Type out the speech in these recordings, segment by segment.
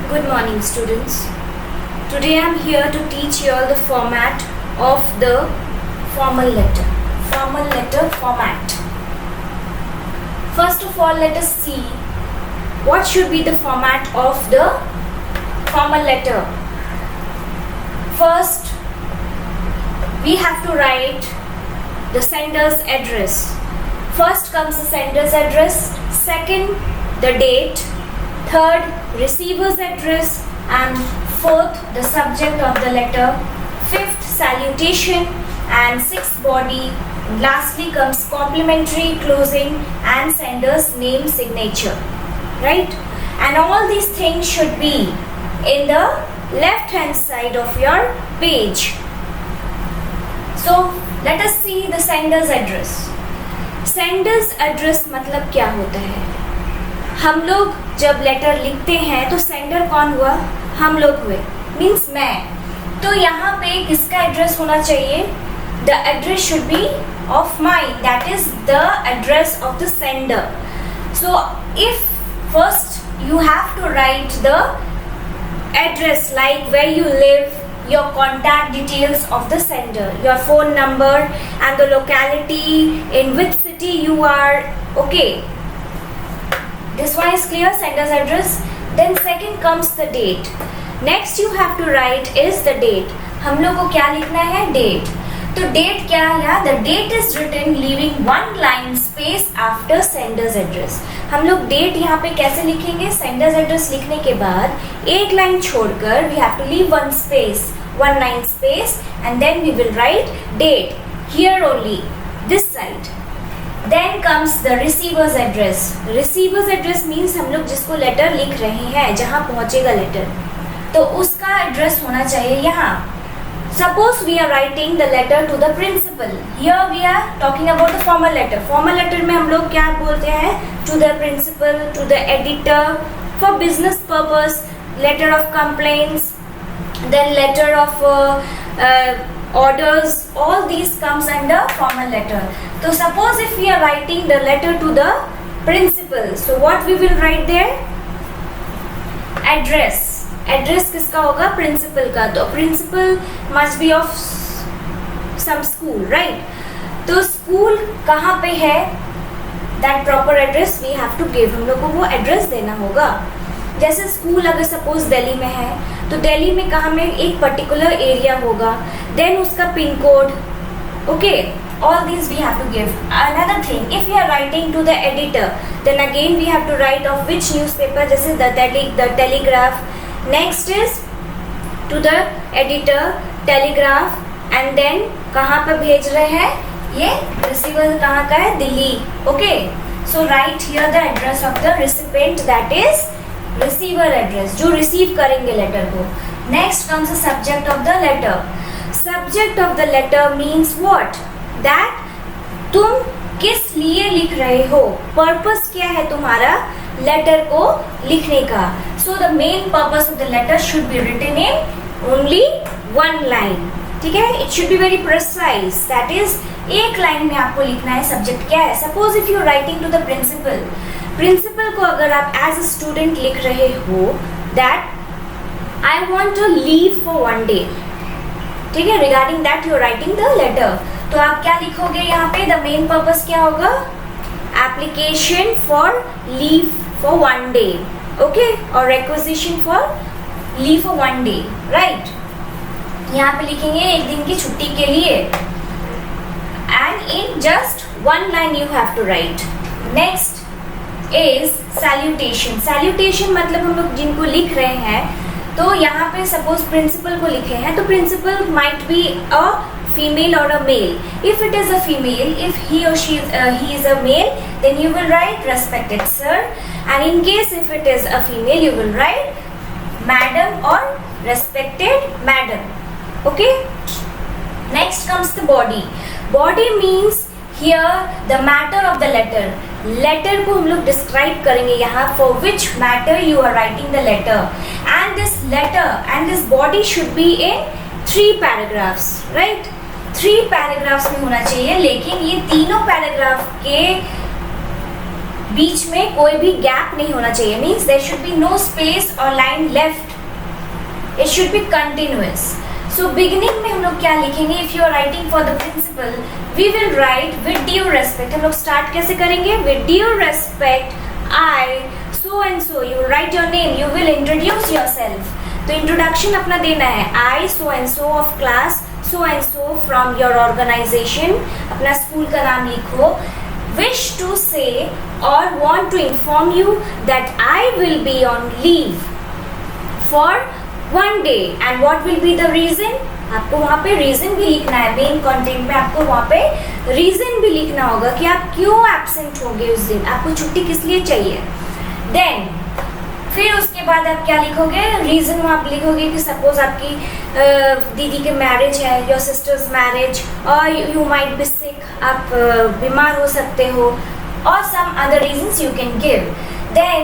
Good morning, students. Today I am here to teach you all the format of the formal letter. Formal letter format. First of all, let us see what should be the format of the formal letter. First, we have to write the sender's address. First comes the sender's address, second, the date, third, receiver's address, and fourth, the subject of the letter, fifth, salutation, and sixth, body. Lastly comes complimentary, closing, and sender's name signature. Right? And all these things should be in the left hand side of your page. So let us see the sender's address. Sender's address मतलब क्या होता है? हम लोग जब letter लिखते हैं तो सेंडर कौन हुआ? हम लोग हुए, मीन्स मैं. तो यहाँ पे किसका एड्रेस होना चाहिए? The address should be of my, that is the address of the sender. So if first you have to write the address like where you live, your contact details of the sender, your phone number and the locality in which city you are. Okay, this one is clear, sender's address. Then second comes the date. Next you have to write is the date. हम लोग को क्या लिखना है? Date. तो date क्या है? The date is written leaving one line space after sender's address. हम लोग date यहाँ पे कैसे लिखेंगे? sender's address लिखने के बाद एक लाइन छोड़कर we have to leave one line space, and then we will write date here only, this side. Then comes the receiver's address. Receiver's address means हम लोग जिसको लेटर लिख रहे हैं, जहाँ पहुँचेगा लेटर, तो उसका एड्रेस होना चाहिए यहाँ. Suppose we are writing the letter to the principal. Here we are talking about the formal letter. Formal letter में हम लोग क्या बोलते हैं? To the principal, to the editor, for business purpose, letter of complaints, then letter of orders. All these comes under formal letter. So suppose if we are writing the letter to the principal, so what we will write there? Address. Address किसका होगा? Principal का. तो principal must be of some school, right? तो school कहाँ पे है? That proper address we have to give. हम लोग को वो एड्रेस देना होगा. जैसे स्कूल अगर सपोज दिल्ली में है तो दिल्ली में कहाँ में एक पर्टिकुलर एरिया होगा, देन उसका pin code. Okay, all these we have to give. Another thing, if we are writing to the editor, then again we have to write of which newspaper. This is the Telegraph. Next is to the editor, Telegraph, and then कहाँ पर भेज रहे हैं? ये receiver कहाँ का है? Delhi. Okay, so write here the address of the recipient, that is receiver address, जो receive करेंगे लेटर को. Next comes the subject of the letter. Subject of the letter means what? That तुम किस लिए लिख रहे हो, पर्पस क्या है तुम्हारा लेटर को लिखने का. So the main purpose of the letter should be written in only one line. ठीक है, it should be very precise, that is एक लाइन में आपको लिखना है सब्जेक्ट क्या है. Suppose if you are writing to the principal, principal को अगर आप एज अ स्टूडेंट लिख रहे हो that I want to leave for one day, ठीक है, regarding that you are writing the letter, तो आप क्या लिखोगे यहाँ पे? द मेन पर्पस क्या होगा? Application for leave for one day, okay, और requisition for leave for one day, right. यहाँ पे लिखेंगे एक दिन की छुट्टी के लिए, and in just one line you have to write. Next is salutation. Salutation मतलब हम लोग जिनको लिख रहे हैं, तो यहाँ पे सपोज प्रिंसिपल को लिखे हैं, तो principal might be a female or a male. If it is a female, if he or she he is a male, then you will write respected sir, and in case if it is a female, you will write madam or respected madam. Okay, next comes the body. Body means here the matter of the letter. Letter को हम लोग describe करेंगे यहाँ, for which matter you are writing the letter, and this letter and this body should be in 3 paragraphs, right? 3 paragraphs में होना चाहिए, लेकिन ये तीनों पैराग्राफ के बीच में कोई भी गैप नहीं होना चाहिए, means there should be no space और line left, it should be continuous. So beginning में हम लोग क्या लिखेंगे? If you are writing for the principal we will write with due respect. हम लोग स्टार्ट कैसे करेंगे? With due respect I so and so. You write your name, you will introduce yourself. तो इंट्रोडक्शन अपना देना है. I so and so of class so and so from your organization. अपना school का नाम लिखो. wish to say or want to inform you that I will be on leave for 1 day and what will be the reason. आपको वहाँ पे reason भी लिखना है. मेन कंटेंट में आपको वहाँ पे रीजन भी लिखना होगा कि आप क्यों एब्सेंट होंगे उस दिन, आपको छुट्टी किस लिए चाहिए. देन फिर उसके बाद आप क्या लिखोगे? रीजन वहाँ पे लिखोगे कि सपोज आपकी दीदी के मैरिज है, योर सिस्टर्स मैरिज, और यू माइट बी सिक, आप बीमार हो सकते हो, और some other reasons you can give. Then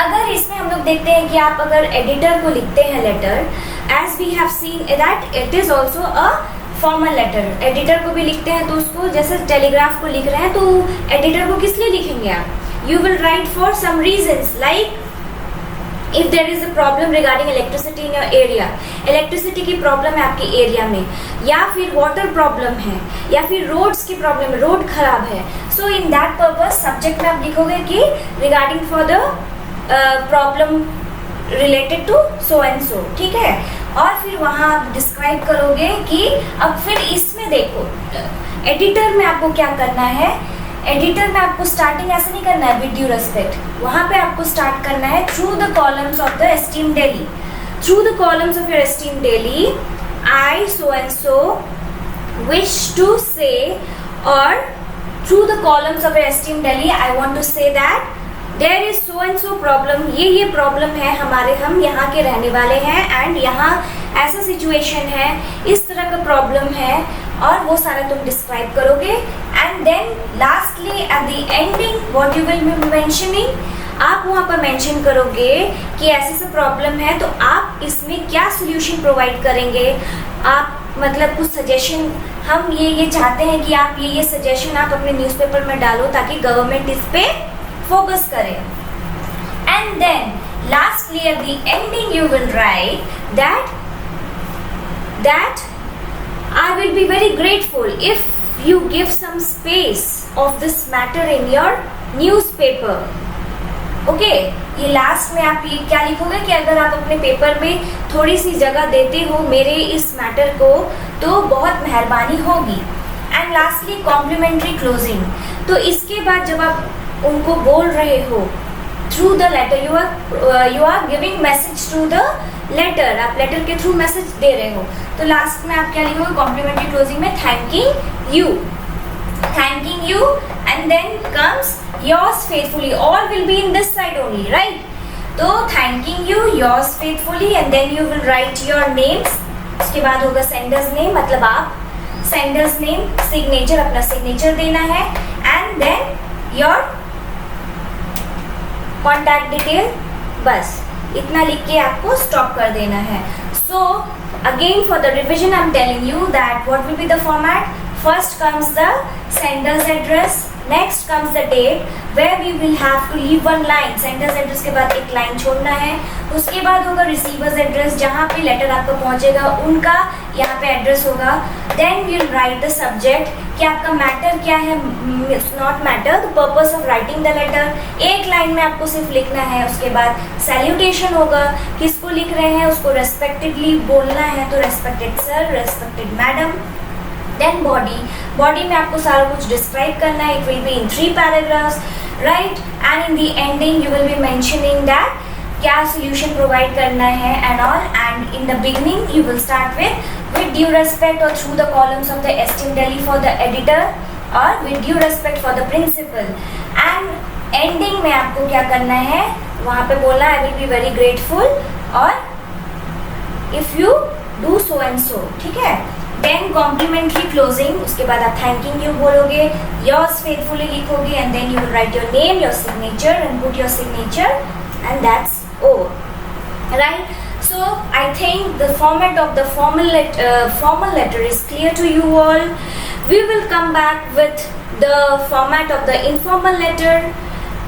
अगर इसमें हम लोग देखते हैं कि आप अगर एडिटर को लिखते हैं letter, as we have seen that it is also a formal letter. Editor को भी लिखते हैं तो उसको जैसे टेलीग्राफ को लिख रहे हैं तो एडिटर को किस लिए लिखेंगे आप? You will write for some reasons, like if there is a problem regarding electricity in your area, electricity की problem है आपके एरिया में, या फिर water problem है, या फिर roads की problem है, road खराब है. So in that purpose subject में आप लिखोगे कि regarding for the problem related to so and so. ठीक है. और फिर वहाँ आप डिस्क्राइब करोगे कि अब फिर इसमें देखो एडिटर में आपको क्या करना है. एडिटर में आपको स्टार्टिंग ऐसे नहीं करना है विद ड्यू रेस्पेक्ट. वहाँ पे आपको स्टार्ट करना है through the columns of the esteem daily. Through the columns of your esteem daily I so and so wish to say, और through the columns of your esteem daily I want to say that there is so and so problem. ये problem है हमारे, हम यहाँ के रहने वाले हैं एंड यहाँ ऐसा सिचुएशन है, इस तरह का प्रॉब्लम है, और वो सारा तुम डिस्क्राइब करोगे. And then lastly at the ending what you will be mentioning, आप वहाँ पर मेंशन करोगे कि ऐसे से प्रॉब्लम है तो आप इसमें क्या सोल्यूशन प्रोवाइड करेंगे. आप मतलब कुछ सजेशन, हम ये चाहते हैं कि आप ये सजेशन आप अपने न्यूज़पेपर में डालो ताकि गवर्नमेंट इस पे फोकस करे. And then lastly at the ending you will write that I will be very grateful if you give some space of this matter in your newspaper. Okay, ये last में आप ये क्या लिखोगे कि अगर आप अपने पेपर में थोड़ी सी जगह देते हो मेरे इस मैटर को तो बहुत मेहरबानी होगी. And lastly complimentary closing. तो इसके बाद जब आप उनको बोल रहे हो through the letter, you are giving message through the letter, आप लेटर के थ्रू मैसेज दे रहे हो, तो लास्ट में आप क्या लिखोगे कॉम्प्लीमेंट्री क्लोजिंग में? Thanking you and then comes yours faithfully. All will be in this side only, right? तो thanking you, yours faithfully, and then you will write your names. उसके बाद होगा सेंडर्स नेम, मतलब आप सेंडर्स नेम, सिग्नेचर, अपना signature देना है, and then your contact detail. बस इतना लिख के आपको स्टॉप कर देना है. So again for the revision I am telling you that what will be the format. First comes the sender's address, next comes the date where we will have to leave one line. Sender's address के बाद एक line छोड़ना है. उसके बाद होगा receiver's address, जहाँ पे लेटर आपको पहुँचेगा उनका यहाँ पे एड्रेस होगा. Then we will write the subject कि आपका मैटर क्या है, not matter, the purpose of writing the letter. एक लाइन में आपको सिर्फ लिखना है. उसके बाद सैल्यूटेशन होगा, किसको लिख रहे हैं उसको रेस्पेक्टेडली बोलना है, तो respected sir, respected madam. Then body में आपको सारा कुछ डिस्क्राइब करना है. It will be in 3 paragraphs, right? And in the ending you will be mentioning that क्या सोल्यूशन प्रोवाइड करना है and all. And in the beginning you will start with due respect or through the columns of the esteem Delhi for the editor or with due respect for the principal. And ending में आपको क्या करना है, वहाँ पे बोलना I will be very grateful और if you do so and so. ठीक है? Then complimentary closing, उसके बाद आप thanking you बोलोगे, yours faithfully लिखोगे, and then you will write your name, your signature and put your signature, and that's all. Right? So I think the format of the formal letter is clear to you all. We will come back with the format of the informal letter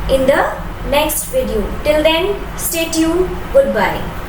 in the next video. Till then, stay tuned. Goodbye.